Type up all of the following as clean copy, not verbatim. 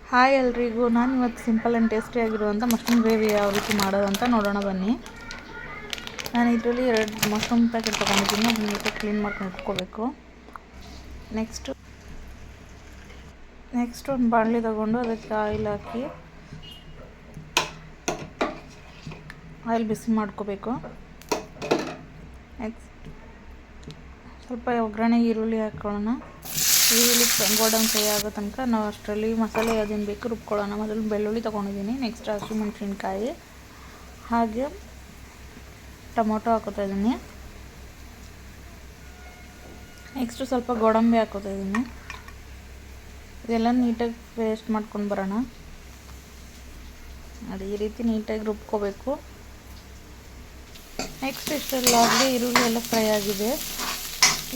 Hi ಎಲ್ರಿಗೂ, ನಾನು ಇವತ್ತು ಸಿಂಪಲ್ ಆ್ಯಂಡ್ ಟೇಸ್ಟಿಯಾಗಿರುವಂಥ ಮಶ್ರೂಮ್ ಗ್ರೇವಿ ಯಾವ ರೀತಿ ಮಾಡೋದು ಅಂತ ನೋಡೋಣ ಬನ್ನಿ. ನಾನು ಇದರಲ್ಲಿ 2 ಮಶ್ರೂಮ್ ಪ್ಯಾಕೆಟ್ ತೊಗೊಂಡಿದ್ದೀನಿ. ಅದನ್ನ ನೀಟಾಗಿ ಕ್ಲೀನ್ ಮಾಡ್ಕೊಂಡು ಇಟ್ಕೋಬೇಕು. ನೆಕ್ಸ್ಟ್ ಒಂದು ಬಾಣಲಿ ತೊಗೊಂಡು ಅದಕ್ಕೆ ಆಯಿಲ್ ಹಾಕಿ ಆಯಿಲ್ ಬಿಸಿ ಮಾಡ್ಕೋಬೇಕು. ನೆಕ್ಸ್ಟ್ ಸ್ವಲ್ಪ ಒಗ್ಗರಣೆ ಈರುಳ್ಳಿ ಹಾಕ್ಕೊಳ್ಳೋಣ. ಈರುಳ್ಳಿ ಗೋಲ್ಡನ್ ಫ್ರೈ ಆಗೋ ತನಕ ನಾವು ಅಷ್ಟರಲ್ಲಿ ಮಸಾಲೆ ಅದನ್ನು ಬೇಕು ರುಬ್ಕೊಳ್ಳೋಣ. ಮೊದಲು ಬೆಳ್ಳುಳ್ಳಿ ತೊಗೊಂಡಿದ್ದೀನಿ. ನೆಕ್ಸ್ಟ್ ಹಸಿಮೆಣಸಿನ್ಕಾಯಿ ಹಾಗೆ ಟೊಮೊಟೊ ಹಾಕೋತಾ ಇದ್ದೀನಿ. ನೆಕ್ಸ್ಟ್ ಸ್ವಲ್ಪ ಗೋಡಂಬಿ ಹಾಕೋತಾ ಇದ್ದೀನಿ. ಇದೆಲ್ಲ ನೀಟಾಗಿ ಪೇಸ್ಟ್ ಮಾಡ್ಕೊಂಡು ಬರೋಣ. ನೋಡಿ, ಈ ರೀತಿ ನೀಟಾಗಿ ರುಬ್ಕೋಬೇಕು. ನೆಕ್ಸ್ಟ್ ಇಷ್ಟೆಲ್ಲ ಆಗಲಿ ಈರುಳ್ಳಿ ಎಲ್ಲ ಫ್ರೈ ಆಗಿದೆ.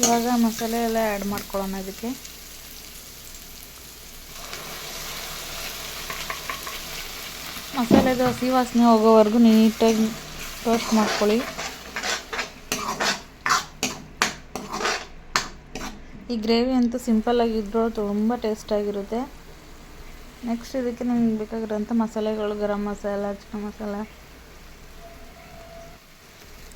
ಇವಾಗ ಮಸಾಲೆ ಎಲ್ಲ ಆ್ಯಡ್ ಮಾಡ್ಕೊಳ್ಳೋಣ. ಇದಕ್ಕೆ ಮಸಾಲೆದು ಹಸಿ ವಾಸನೆ ಹೋಗೋವರೆಗೂ ನೀಟಾಗಿ ಟೋಸ್ಟ್ ಮಾಡ್ಕೊಳ್ಳಿ. ಈ ಗ್ರೇವಿ ಅಂತೂ ಸಿಂಪಲ್ಲಾಗಿದ್ದರೂ ತುಂಬ ಟೇಸ್ಟಾಗಿರುತ್ತೆ. ನೆಕ್ಸ್ಟ್ ಇದಕ್ಕೆ ನಿಮ್ಗೆ ಬೇಕಾಗಿರೋಂಥ ಮಸಾಲೆಗಳು ಗರಂ ಮಸಾಲ, ಚಿಕನ್ ಮಸಾಲ,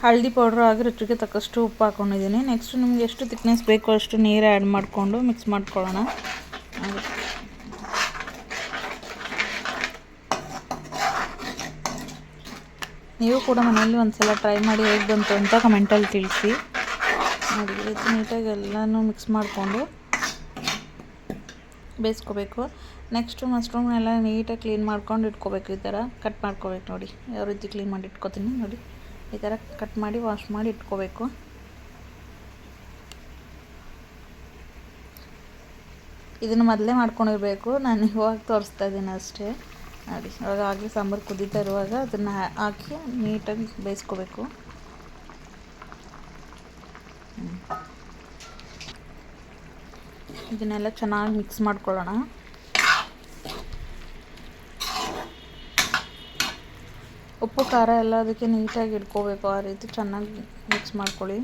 ಹಳದಿ ಪೌಡ್ರು ಹಾಗೆ ರುಚಿಗೆ ತಕ್ಕಷ್ಟು ಉಪ್ಪು ಹಾಕ್ಕೊಂಡಿದ್ದೀನಿ. ನೆಕ್ಸ್ಟ್ ನಿಮ್ಗೆ ಎಷ್ಟು ತಿಕ್ನೆಸ್ ಬೇಕೋ ಅಷ್ಟು ನೀರು ಆ್ಯಡ್ ಮಾಡಿಕೊಂಡು ಮಿಕ್ಸ್ ಮಾಡ್ಕೊಳ್ಳೋಣ. ನೀವು ಕೂಡ ಮನೆಯಲ್ಲಿ ಒಂದು ಸಲ ಟ್ರೈ ಮಾಡಿ ಹೇಗೆ ಬಂತು ಅಂತ ಕಮೆಂಟಲ್ಲಿ ತಿಳಿಸಿ. ನೋಡಿ, ಈ ರೀತಿ ನೀಟಾಗಿ ಎಲ್ಲನೂ ಮಿಕ್ಸ್ ಮಾಡಿಕೊಂಡು ಬೇಯಿಸ್ಕೋಬೇಕು. ನೆಕ್ಸ್ಟು ಮಶ್ರೂಮ್ನೆಲ್ಲ ನೀಟಾಗಿ ಕ್ಲೀನ್ ಮಾಡ್ಕೊಂಡು ಇಟ್ಕೋಬೇಕು. ಈ ಥರ ಕಟ್ ಮಾಡ್ಕೋಬೇಕು. ನೋಡಿ ಯಾವ ರೀತಿ ಕ್ಲೀನ್ ಮಾಡಿ ಇಟ್ಕೋತೀನಿ. ನೋಡಿ, ಈ ಥರ ಕಟ್ ಮಾಡಿ ವಾಶ್ ಮಾಡಿ ಇಟ್ಕೋಬೇಕು. ಇದನ್ನು ಮೊದಲೇ ಮಾಡ್ಕೊಂಡಿರಬೇಕು. ನಾನು ಇವಾಗ ತೋರಿಸ್ತಾ ಇದ್ದೀನಿ ಅಷ್ಟೇ. ನೋಡಿ, ಇವಾಗ ಆಗಲಿ ಸಾಂಬಾರು ಕುದೀತಾ ಇರುವಾಗ ಅದನ್ನು ಹಾಕಿ ನೀಟಾಗಿ ಬೇಯಿಸ್ಕೋಬೇಕು. ಇದನ್ನೆಲ್ಲ ಚೆನ್ನಾಗಿ ಮಿಕ್ಸ್ ಮಾಡ್ಕೊಳ್ಳೋಣ. ಉಪ್ಪು ಖಾರ ಎಲ್ಲ ಅದಕ್ಕೆ ನೀಟಾಗಿ ಇಟ್ಕೋಬೇಕು. ಆ ರೀತಿ ಚೆನ್ನಾಗಿ ಮಿಕ್ಸ್ ಮಾಡ್ಕೊಳ್ಳಿ.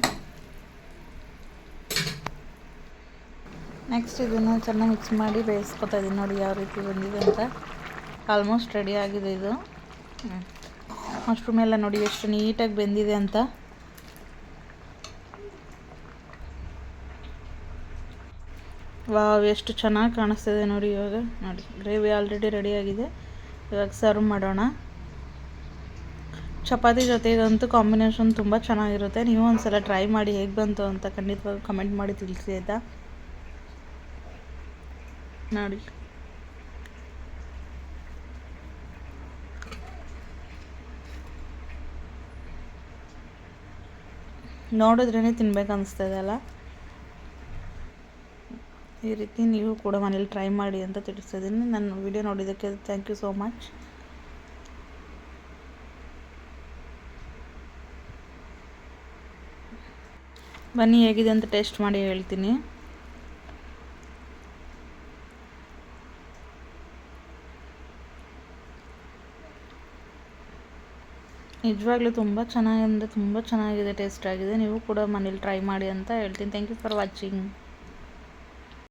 ನೆಕ್ಸ್ಟ್ ಇದನ್ನು ಚೆನ್ನಾಗಿ ಮಿಕ್ಸ್ ಮಾಡಿ ಬೇಯಿಸ್ಕೊತಾ ಇದ್ದೀನಿ. ನೋಡಿ ಯಾವ ರೀತಿ ಬಂದಿದೆ ಅಂತ. ಆಲ್ಮೋಸ್ಟ್ ರೆಡಿ ಆಗಿದೆ ಇದು. ಮಶ್ರೂಮ್ ಎಲ್ಲ ನೋಡಿ ಎಷ್ಟು ನೀಟಾಗಿ ಬೆಂದಿದೆ ಅಂತ. ವಾವ್, ಎಷ್ಟು ಚೆನ್ನಾಗಿ ಕಾಣಿಸ್ತಿದೆ ನೋಡಿ. ಇವಾಗ ನೋಡಿ, ಗ್ರೇವಿ ಆಲ್ರೆಡಿ ರೆಡಿಯಾಗಿದೆ. ಇವಾಗ ಸರ್ವ್ ಮಾಡೋಣ. ಚಪಾತಿ ಜೊತೆ ಇದಂತೂ ಕಾಂಬಿನೇಷನ್ ತುಂಬ ಚೆನ್ನಾಗಿರುತ್ತೆ. ನೀವು ಒಂದ್ಸಲ ಟ್ರೈ ಮಾಡಿ ಹೇಗೆ ಬಂತು ಅಂತ ಖಂಡಿತವಾಗಿ ಕಮೆಂಟ್ ಮಾಡಿ ತಿಳಿಸಿ ಆಯಿತಾ. ನೋಡಿ, ನೋಡಿದ್ರೇ ತಿನ್ಬೇಕು ಅನಿಸ್ತದೆ ಅಲ್ಲ. ಈ ರೀತಿ ನೀವು ಕೂಡ ಮನೇಲಿ ಟ್ರೈ ಮಾಡಿ ಅಂತ ತಿಳಿಸ್ತಿದ್ದೀನಿ. ನನ್ನ ವಿಡಿಯೋ ನೋಡಿದ್ದಕ್ಕೆ ಥ್ಯಾಂಕ್ ಯು ಸೋ ಮಚ್. ಬನ್ನಿ ಹೇಗಿದೆ ಅಂತ ಟೇಸ್ಟ್ ಮಾಡಿ ಹೇಳ್ತೀನಿ. ನಿಜವಾಗ್ಲೂ ತುಂಬ ಚೆನ್ನಾಗಿ ಅಂದರೆ ತುಂಬ ಚೆನ್ನಾಗಿದೆ, ಟೇಸ್ಟ್ ಆಗಿದೆ. ನೀವು ಕೂಡ ಮನೇಲಿ ಟ್ರೈ ಮಾಡಿ ಅಂತ ಹೇಳ್ತೀನಿ. Thank you for watching.